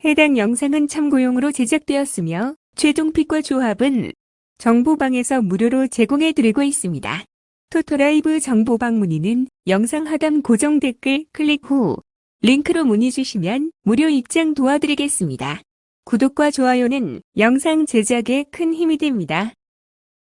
해당 영상은 참고용으로 제작되었으며 최종픽과 조합은 정보방에서 무료로 제공해드리고 있습니다. 토토라이브 정보방 문의는 영상 하단 고정 댓글 클릭 후 링크로 문의 주시면 무료 입장 도와드리겠습니다. 구독과 좋아요는 영상 제작에 큰 힘이 됩니다.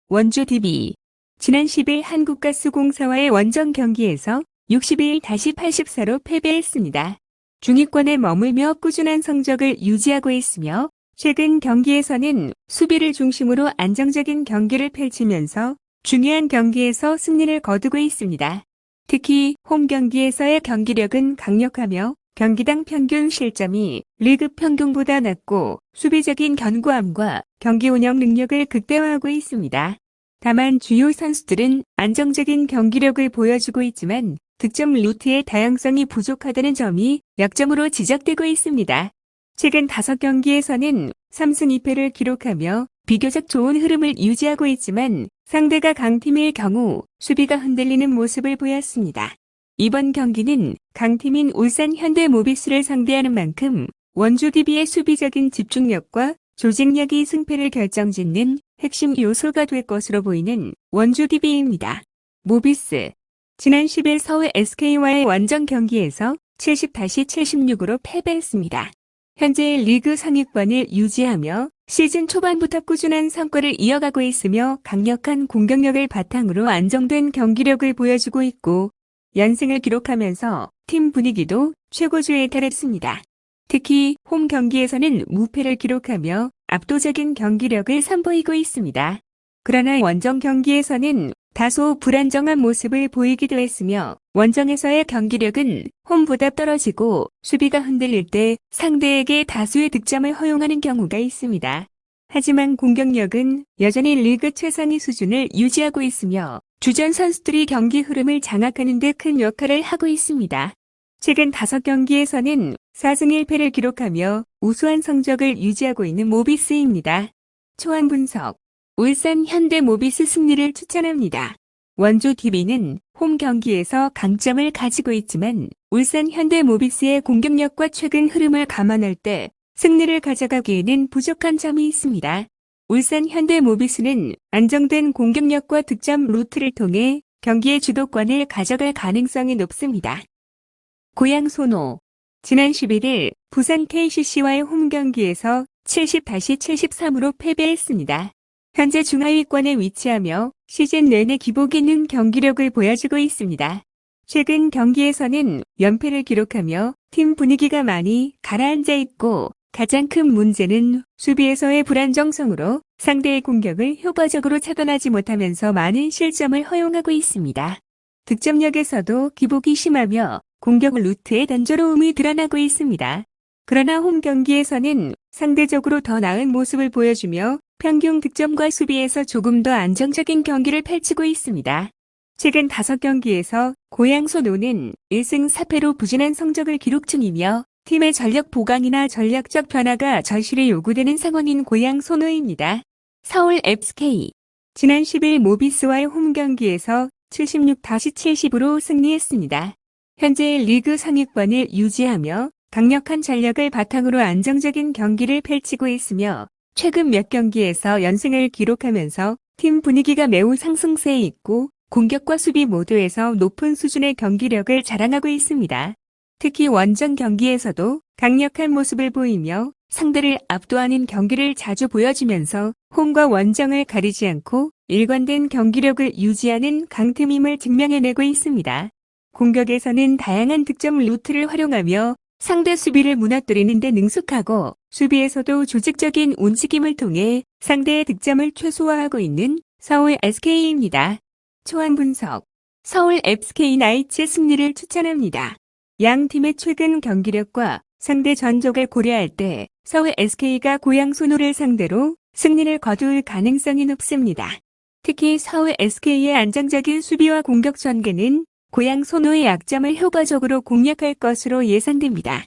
원주DB 지난 10일 한국가스공사와의 원정 경기에서 62-84로 패배했습니다. 중위권에 머물며 꾸준한 성적을 유지하고 있으며 최근 경기에서는 수비를 중심으로 안정적인 경기를 펼치면서 중요한 경기에서 승리를 거두고 있습니다. 특히 홈 경기에서의 경기력은 강력하며 경기당 평균 실점이 리그 평균보다 낮고 수비적인 견고함과 경기 운영 능력을 극대화하고 있습니다. 다만 주요 선수들은 안정적인 경기력을 보여주고 있지만 득점 루트의 다양성이 부족하다는 점이 약점으로 지적되고 있습니다. 최근 5경기에서는 3승 2패를 기록하며 비교적 좋은 흐름을 유지하고 있지만 상대가 강팀일 경우 수비가 흔들리는 모습을 보였습니다. 이번 경기는 강팀인 울산 현대모비스를 상대하는 만큼 원주DB의 수비적인 집중력과 조직력이 승패를 결정짓는 핵심 요소가 될 것으로 보이는 원주DB입니다. 모비스 지난 10일 서울 SK와의 원정 경기에서 70-76으로 패배했습니다. 현재 리그 상위권을 유지하며 시즌 초반부터 꾸준한 성과를 이어가고 있으며 강력한 공격력을 바탕으로 안정된 경기력을 보여주고 있고 연승을 기록하면서 팀 분위기도 최고조에 달했습니다. 특히 홈 경기에서는 무패를 기록하며 압도적인 경기력을 선보이고 있습니다. 그러나 원정 경기에서는 다소 불안정한 모습을 보이기도 했으며 원정에서의 경기력은 홈보다 떨어지고 수비가 흔들릴 때 상대에게 다수의 득점을 허용하는 경우가 있습니다. 하지만 공격력은 여전히 리그 최상위 수준을 유지하고 있으며 주전 선수들이 경기 흐름을 장악하는 데 큰 역할을 하고 있습니다. 최근 5경기에서는 4승 1패를 기록하며 우수한 성적을 유지하고 있는 모비스입니다. 초안 분석 울산 현대모비스 승리를 추천합니다. 원주DB는 홈 경기에서 강점을 가지고 있지만 울산 현대모비스의 공격력과 최근 흐름을 감안할 때 승리를 가져가기에는 부족한 점이 있습니다. 울산 현대모비스는 안정된 공격력과 득점 루트를 통해 경기의 주도권을 가져갈 가능성이 높습니다. 고양 소노 지난 11일 부산 KCC와의 홈 경기에서 70-73으로 패배했습니다. 현재 중하위권에 위치하며 시즌 내내 기복 있는 경기력을 보여주고 있습니다. 최근 경기에서는 연패를 기록하며 팀 분위기가 많이 가라앉아 있고 가장 큰 문제는 수비에서의 불안정성으로 상대의 공격을 효과적으로 차단하지 못하면서 많은 실점을 허용하고 있습니다. 득점력에서도 기복이 심하며 공격 루트의 단조로움이 드러나고 있습니다. 그러나 홈 경기에서는 상대적으로 더 나은 모습을 보여주며 평균 득점과 수비에서 조금 더 안정적인 경기를 펼치고 있습니다. 최근 5경기에서 고양 소노는 1승 4패로 부진한 성적을 기록 중이며 팀의 전력 보강이나 전략적 변화가 절실히 요구되는 상황인 고양 소노입니다. 서울 SK 지난 10일 모비스와의 홈 경기에서 76-70으로 승리했습니다. 현재 리그 상위권을 유지하며 강력한 전력을 바탕으로 안정적인 경기를 펼치고 있으며 최근 몇 경기에서 연승을 기록하면서 팀 분위기가 매우 상승세에 있고 공격과 수비 모두에서 높은 수준의 경기력을 자랑하고 있습니다. 특히 원정 경기에서도 강력한 모습을 보이며 상대를 압도하는 경기를 자주 보여주면서 홈과 원정을 가리지 않고 일관된 경기력을 유지하는 강팀임을 증명해내고 있습니다. 공격에서는 다양한 득점 루트를 활용하며 상대 수비를 무너뜨리는 데 능숙하고 수비에서도 조직적인 움직임을 통해 상대의 득점을 최소화하고 있는 서울 SK입니다. 초안 분석 서울 SK나이츠의 승리를 추천합니다. 양 팀의 최근 경기력과 상대 전적을 고려할 때 서울 SK가 고양 소노를 상대로 승리를 거둘 가능성이 높습니다. 특히 서울 SK의 안정적인 수비와 공격 전개는 고양 소노의 약점을 효과적으로 공략할 것으로 예상됩니다.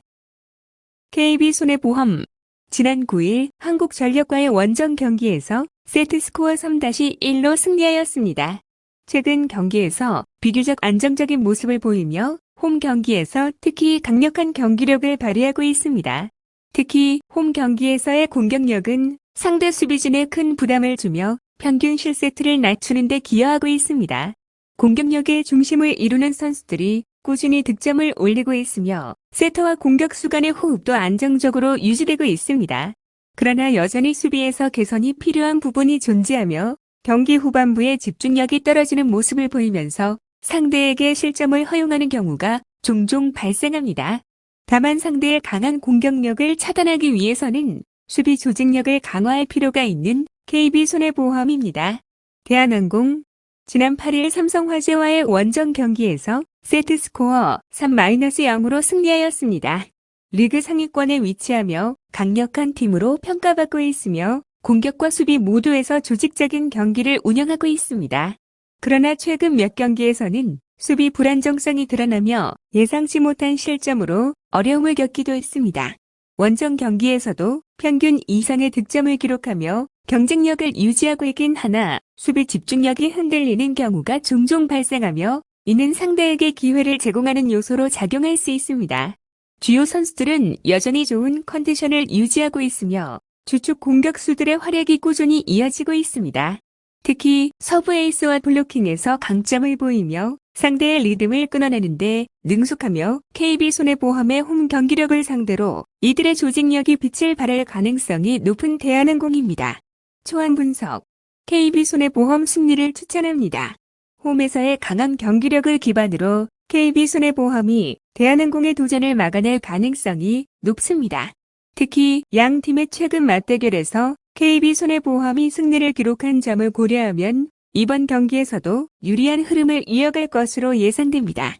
KB손해보험 지난 9일 한국전력과의 원정 경기에서 세트스코어 3-1로 승리하였습니다. 최근 경기에서 비교적 안정적인 모습을 보이며 홈 경기에서 특히 강력한 경기력을 발휘하고 있습니다. 특히 홈 경기에서의 공격력은 상대 수비진에 큰 부담을 주며 평균 실세트를 낮추는 데 기여하고 있습니다. 공격력의 중심을 이루는 선수들이 꾸준히 득점을 올리고 있으며 세터와 공격수 간의 호흡도 안정적으로 유지되고 있습니다. 그러나 여전히 수비에서 개선이 필요한 부분이 존재하며 경기 후반부에 집중력이 떨어지는 모습을 보이면서 상대에게 실점을 허용하는 경우가 종종 발생합니다. 다만 상대의 강한 공격력을 차단하기 위해서는 수비 조직력을 강화할 필요가 있는 KB손해보험입니다. 대한항공 지난 8일 삼성화재와의 원정 경기에서 세트스코어 3-0으로 승리하였습니다. 리그 상위권에 위치하며 강력한 팀으로 평가받고 있으며 공격과 수비 모두에서 조직적인 경기를 운영하고 있습니다. 그러나 최근 몇 경기에서는 수비 불안정성이 드러나며 예상치 못한 실점으로 어려움을 겪기도 했습니다. 원정 경기에서도 평균 이상의 득점을 기록하며 경쟁력을 유지하고 있긴 하나 수비 집중력이 흔들리는 경우가 종종 발생하며 이는 상대에게 기회를 제공하는 요소로 작용할 수 있습니다. 주요 선수들은 여전히 좋은 컨디션을 유지하고 있으며 주축 공격수들의 활약이 꾸준히 이어지고 있습니다. 특히 서브 에이스와 블로킹에서 강점을 보이며 상대의 리듬을 끊어내는데 능숙하며 KB손해보험의 홈 경기력을 상대로 이들의 조직력이 빛을 발할 가능성이 높은 대한항공입니다. 초안 분석 KB손해보험 승리를 추천합니다. 홈에서의 강한 경기력을 기반으로 KB손해보험이 대한항공의 도전을 막아낼 가능성이 높습니다. 특히 양 팀의 최근 맞대결에서 KB손해보험이 승리를 기록한 점을 고려하면 이번 경기에서도 유리한 흐름을 이어갈 것으로 예상됩니다.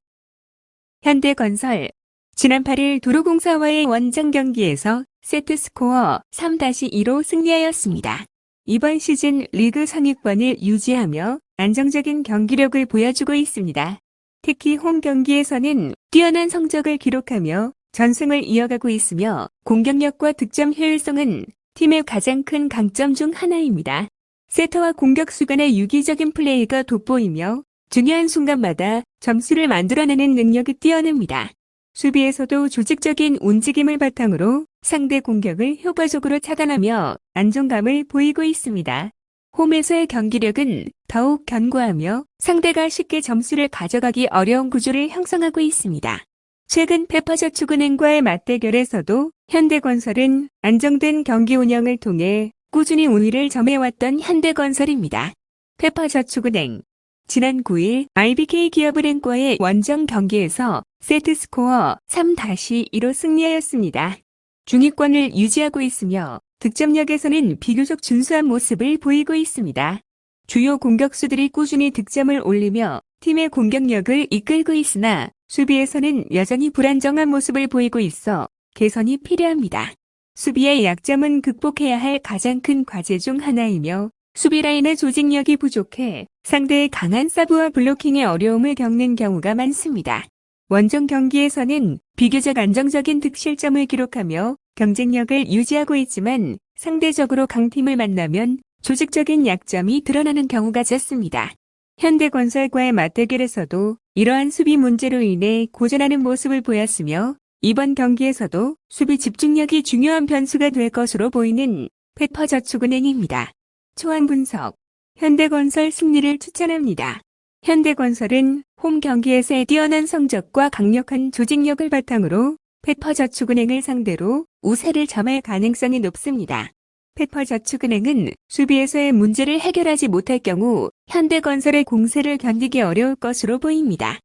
현대건설 지난 8일 도로공사와의 원정 경기에서 세트스코어 3-2로 승리하였습니다. 이번 시즌 리그 상위권을 유지하며 안정적인 경기력을 보여주고 있습니다. 특히 홈 경기에서는 뛰어난 성적을 기록하며 전승을 이어가고 있으며 공격력과 득점 효율성은 팀의 가장 큰 강점 중 하나입니다. 세터와 공격수 간의 유기적인 플레이가 돋보이며 중요한 순간마다 점수를 만들어내는 능력이 뛰어납니다. 수비에서도 조직적인 움직임을 바탕으로 상대 공격을 효과적으로 차단하며 안정감을 보이고 있습니다. 홈에서의 경기력은 더욱 견고하며 상대가 쉽게 점수를 가져가기 어려운 구조를 형성하고 있습니다. 최근 페퍼저축은행과의 맞대결에서도 현대건설은 안정된 경기 운영을 통해 꾸준히 우위를 점해왔던 현대건설입니다. 페퍼저축은행 지난 9일 IBK 기업은행과의 원정 경기에서 세트스코어 3-2로 승리하였습니다. 중위권을 유지하고 있으며 득점력에서는 비교적 준수한 모습을 보이고 있습니다. 주요 공격수들이 꾸준히 득점을 올리며 팀의 공격력을 이끌고 있으나 수비에서는 여전히 불안정한 모습을 보이고 있어 개선이 필요합니다. 수비의 약점은 극복해야 할 가장 큰 과제 중 하나이며 수비 라인의 조직력이 부족해 상대의 강한 서브와 블로킹에 어려움을 겪는 경우가 많습니다. 원정 경기에서는 비교적 안정적인 득실점을 기록하며 경쟁력을 유지하고 있지만 상대적으로 강팀을 만나면 조직적인 약점이 드러나는 경우가 잦습니다. 현대건설과의 맞대결에서도 이러한 수비 문제로 인해 고전하는 모습을 보였으며 이번 경기에서도 수비 집중력이 중요한 변수가 될 것으로 보이는 페퍼저축은행입니다. 초안 분석 현대건설 승리를 추천합니다. 현대건설은 홈 경기에서의 뛰어난 성적과 강력한 조직력을 바탕으로 페퍼저축은행을 상대로 우세를 점할 가능성이 높습니다. 페퍼저축은행은 수비에서의 문제를 해결하지 못할 경우 현대건설의 공세를 견디기 어려울 것으로 보입니다.